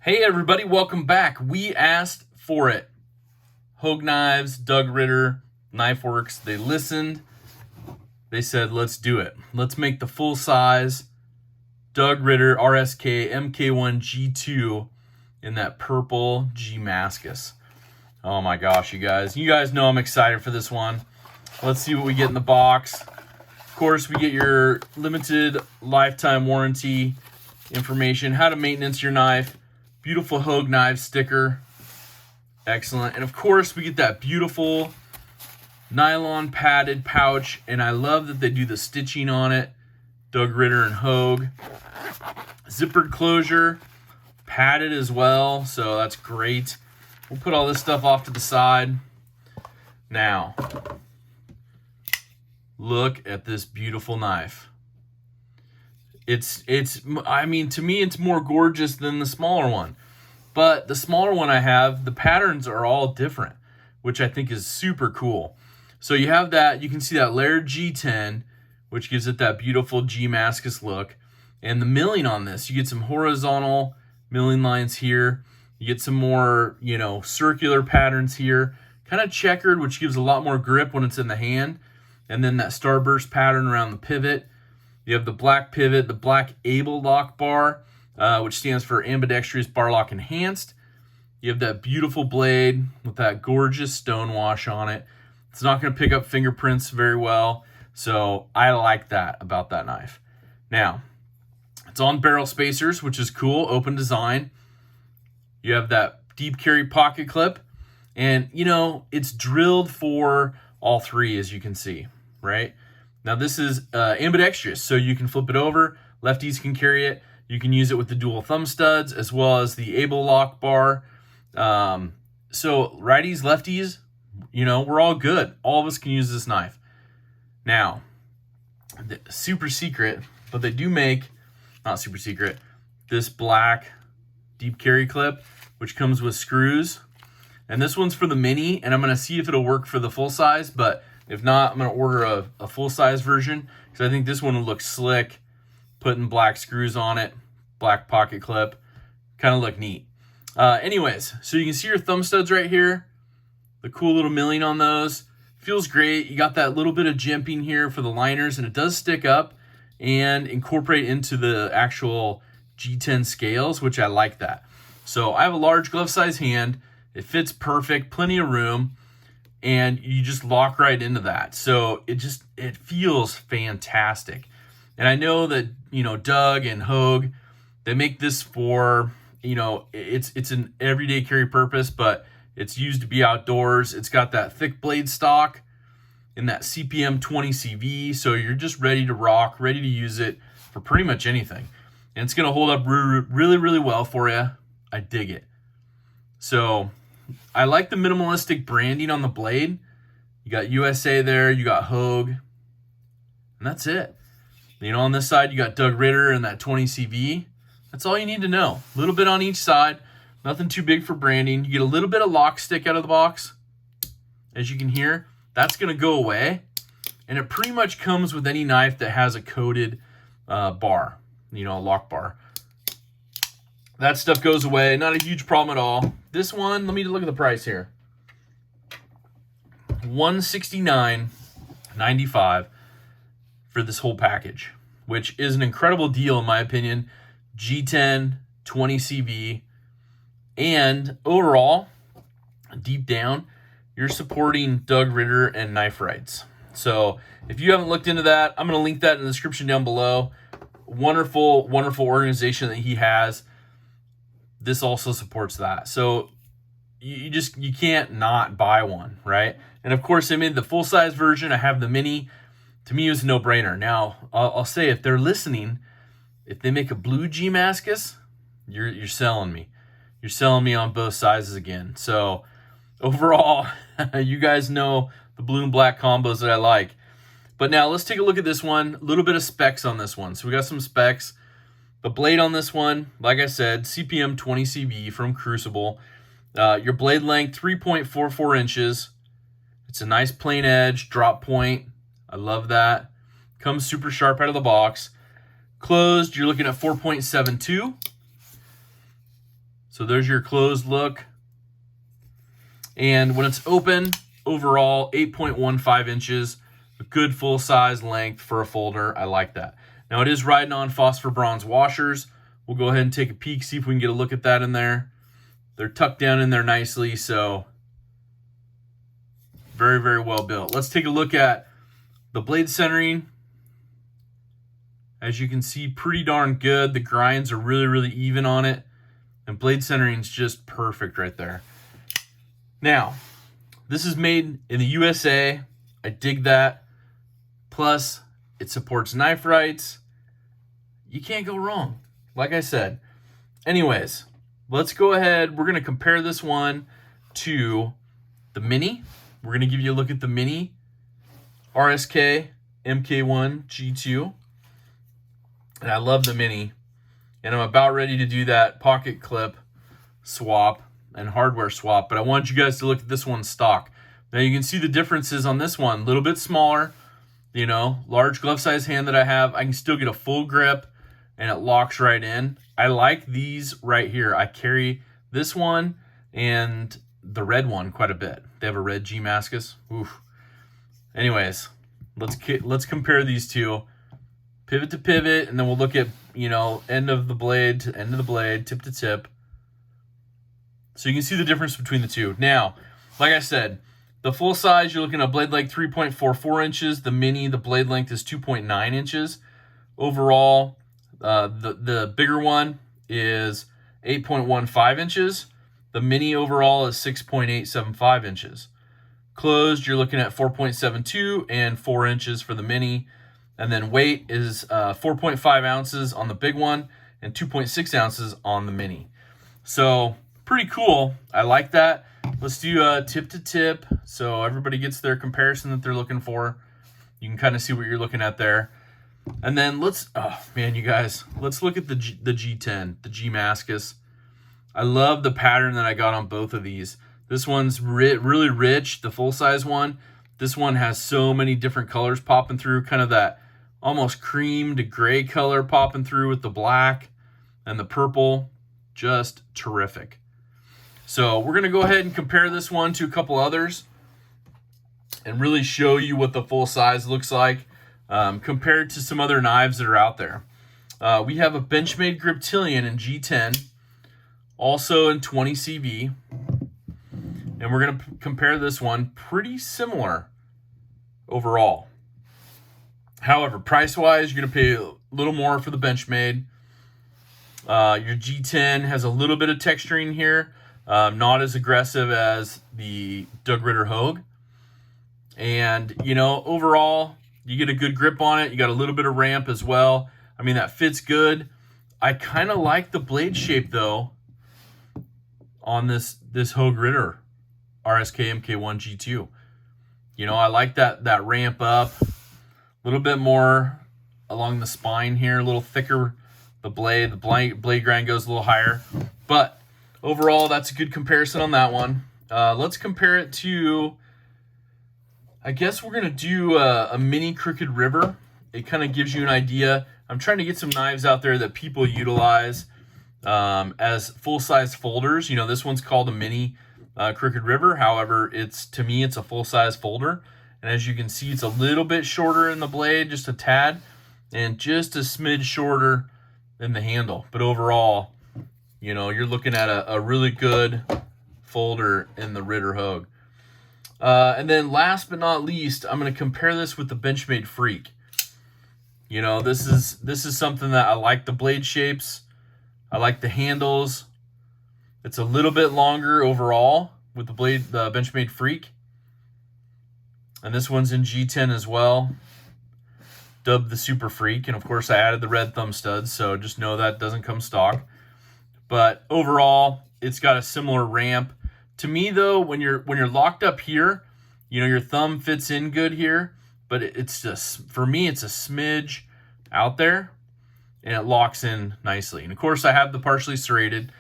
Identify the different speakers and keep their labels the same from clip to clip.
Speaker 1: Hey everybody, welcome back. We asked for it. Hogue Knives, Doug Ritter, Knife Works, they listened. They said, let's do it. Let's make the full size Doug Ritter RSKMK1-G2 in that purple Gmascus. Oh my gosh, you guys. You guys know I'm excited for this one. Let's see what we get in the box. Of course, we get your limited lifetime warranty information, how to maintenance your knife, beautiful Hogue knife sticker, excellent. And of course, we get that beautiful nylon padded pouch, and I love that they do the stitching on it. Doug Ritter and Hogue. Zippered closure, padded as well, so that's great. We'll put all this stuff off to the side. Now, look at this beautiful knife. I mean, to me, it's more gorgeous than the smaller one. But the smaller one I have, the patterns are all different, which I think is super cool. So you have that, you can see that layered G10, which gives it that beautiful Gmascus look. And the milling on this, you get some horizontal milling lines here. You get some more, circular patterns here. Kind of checkered, which gives a lot more grip when it's in the hand. And then that starburst pattern around the pivot. You have the black pivot, the black able lock bar, which stands for ambidextrous bar lock enhanced. You have that beautiful blade with that gorgeous stone wash on it. It's not going to pick up fingerprints very well, so I like that about that knife. Now, it's on barrel spacers, which is cool, open design. You have that deep carry pocket clip, and it's drilled for all three, as you can see, right? Now this is ambidextrous, so you can flip it over. Lefties can carry it. You can use it with the dual thumb studs as well as the able lock bar. So righties, lefties, we're all good. All of us can use this knife. Now, super secret, but they do make, not super secret, this black deep carry clip, which comes with screws. And this one's for the mini, and I'm going to see if it'll work for the full size, but if not, I'm going to order a full-size version because I think this one will look slick, putting black screws on it, black pocket clip, kind of look neat. Anyways, so you can see your thumb studs right here, the cool little milling on those. Feels great. You got that little bit of jimping here for the liners, and it does stick up and incorporate into the actual G10 scales, which I like that. So I have a large glove-size hand. It fits perfect, plenty of room. And you just lock right into that. So it feels fantastic. And I know that, Doug and Hogue, they make this for, it's an everyday carry purpose, but it's used to be outdoors. It's got that thick blade stock in that CPM 20 CV. So you're just ready to rock, ready to use it for pretty much anything. And it's going to hold up really, really well for you. I dig it. So I like the minimalistic branding on the blade. You got USA there, you got Hogue, and that's it. On this side, you got Doug Ritter and that 20 CV. That's all you need to know. A little bit on each side, nothing too big for branding. You get a little bit of lock stick out of the box. As you can hear, that's going to go away. And it pretty much comes with any knife that has a coated bar, a lock bar. That stuff goes away. Not a huge problem at all. This one, let me look at the price here. $169.95 for this whole package, which is an incredible deal in my opinion. G10, 20 CV, and overall, deep down, you're supporting Doug Ritter and Knife Rights. So if you haven't looked into that, I'm going to link that in the description down below. Wonderful, wonderful organization that he has. This also supports that. So you can't not buy one, right? And of course, I made the full-size version. I have the mini. To me, it was a no-brainer. Now, I'll say, if they're listening, if they make a blue Gmascus, you're selling me. You're selling me on both sizes again. So overall, you guys know the blue and black combos that I like. But now let's take a look at this one. A little bit of specs on this one. So we got some specs. The blade on this one, like I said, CPM 20 CV from Crucible. Your blade length, 3.44 inches. It's a nice plain edge, drop point. I love that. Comes super sharp out of the box. Closed, you're looking at 4.72. So there's your closed look. And when it's open, overall 8.15 inches, a good full size length for a folder. I like that. Now it is riding on phosphor bronze washers. We'll go ahead and take a peek, see if we can get a look at that in there. They're tucked down in there nicely, so very, very well built. Let's take a look at the blade centering. As you can see, pretty darn good. The grinds are really, really even on it. And blade centering is just perfect right there. Now, this is made in the USA. I dig that. Plus, it supports knife rights. You can't go wrong, like I said. Anyways, let's go ahead. We're going to compare this one to the Mini. We're going to give you a look at the Mini RSKMK1-G2. And I love the Mini. And I'm about ready to do that pocket clip swap and hardware swap. But I want you guys to look at this one stock. Now you can see the differences on this one. A little bit smaller. You know, large glove size hand that I have. I can still get a full grip and it locks right in. I like these right here. I carry this one and the red one quite a bit. They have a red Gmascus. Oof. Anyways, let's compare these two. Pivot to pivot, and then we'll look at, you know, end of the blade to end of the blade, tip to tip. So you can see the difference between the two. Now, like I said, the full size, you're looking at blade length 3.44 inches. The Mini, the blade length is 2.9 inches. Overall, the bigger one is 8.15 inches. The Mini overall is 6.875 inches. Closed, you're looking at 4.72 and 4 inches for the Mini. And then weight is 4.5 ounces on the big one and 2.6 ounces on the Mini. So pretty cool. I like that. Let's do tip to tip so everybody gets their comparison that they're looking for. You can kind of see what you're looking at there. And then let's, oh man, you guys, let's look at the G10, the Gmascus. I love the pattern that I got on both of these. This one's really rich, the full-size one. This one has so many different colors popping through, kind of that almost cream to gray color popping through with the black and the purple. Just terrific. So we're going to go ahead and compare this one to a couple others and really show you what the full size looks like compared to some other knives that are out there. We have a Benchmade Griptilian in G10, also in 20 CV. And we're going to compare this one pretty similar overall. However, price-wise, you're going to pay a little more for the Benchmade. Your G10 has a little bit of texturing here. Not as aggressive as the Doug Ritter Hogue. And, you know, overall, you get a good grip on it. You got a little bit of ramp as well. I mean, that fits good. I kind of like the blade shape, though, on this Hogue Ritter RSKMK1-G2. You know, I like that ramp up. A little bit more along the spine here. A little thicker, the blade. The blade grind goes a little higher. But overall, that's a good comparison on that one. Let's compare it to, I guess we're going to do a Mini Crooked River. It kind of gives you an idea. I'm trying to get some knives out there that people utilize as full-size folders. You know, this one's called a Mini Crooked River. However, to me, it's a full-size folder. And as you can see, it's a little bit shorter in the blade, just a tad, and just a smidge shorter in the handle. But overall, you know, you're looking at a really good folder in the Ritter Hogue. And then last but not least, I'm going to compare this with the Benchmade Freak. You know, this is something that I like the blade shapes. I like the handles. It's a little bit longer overall with the Benchmade Freak. And this one's in G10 as well. Dubbed the Super Freak. And of course I added the red thumb studs, so just know that doesn't come stock. But overall, it's got a similar ramp. To me though, when you're locked up here, you know, your thumb fits in good here, but it's just, for me, it's a smidge out there and it locks in nicely. And of course I have the partially serrated.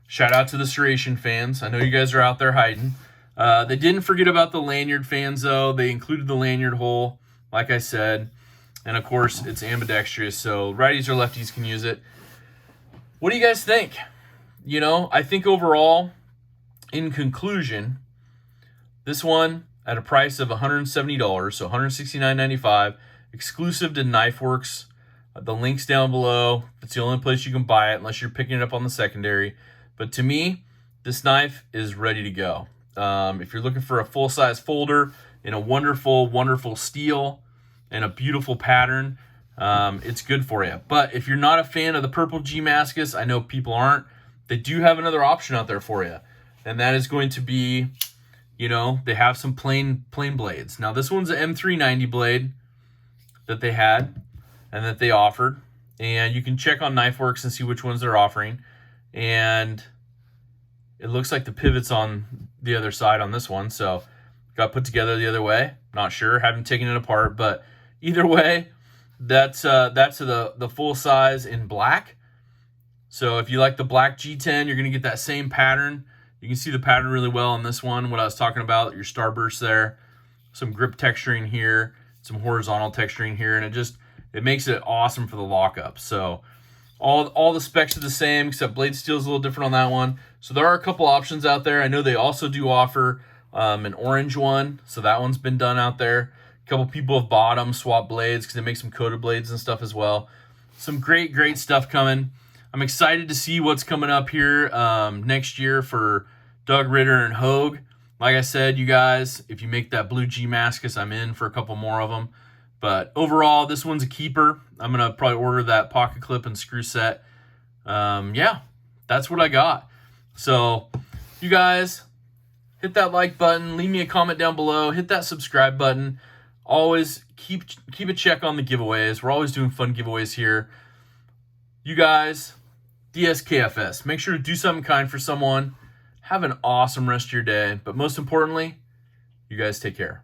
Speaker 1: Shout out to the serration fans. I know you guys are out there hiding. They didn't forget about the lanyard fans though. They included the lanyard hole, like I said. And of course it's ambidextrous, so righties or lefties can use it. What do you guys think? you know, I think overall, in conclusion, this one at a price of $170, so $169.95, exclusive to KnifeWorks. The link's down below. It's the only place you can buy it unless you're picking it up on the secondary. But to me, this knife is ready to go. If you're looking for a full-size folder in a wonderful, wonderful steel and a beautiful pattern, it's good for you. But if you're not a fan of the purple Gmascus, I know people aren't, they do have another option out there for you. And that is going to be, you know, they have some plain blades. Now, this one's an M390 blade that they had and that they offered. And you can check on KnifeWorks and see which ones they're offering. And it looks like the pivot's on the other side on this one. So got put together the other way. Not sure. Haven't taken it apart. But either way, that's the full size in black. So if you like the black G10, you're going to get that same pattern. You can see the pattern really well on this one, what I was talking about, your starburst there. Some grip texturing here, some horizontal texturing here, and it makes it awesome for the lockup. So all the specs are the same, except blade steel is a little different on that one. So there are a couple options out there. I know they also do offer an orange one, so that one's been done out there. A couple people have bought them, swap blades, because they make some coated blades and stuff as well. Some great stuff coming. I'm excited to see what's coming up here next year for Doug Ritter and Hogue. Like I said, you guys, if you make that blue Gmascus, I'm in for a couple more of them. But overall, this one's a keeper. I'm going to probably order that pocket clip and screw set. Yeah, that's what I got. So, you guys, hit that like button. Leave me a comment down below. Hit that subscribe button. Always keep a check on the giveaways. We're always doing fun giveaways here. You guys, DSKFS. Make sure to do something kind for someone. Have an awesome rest of your day. But most importantly, you guys take care.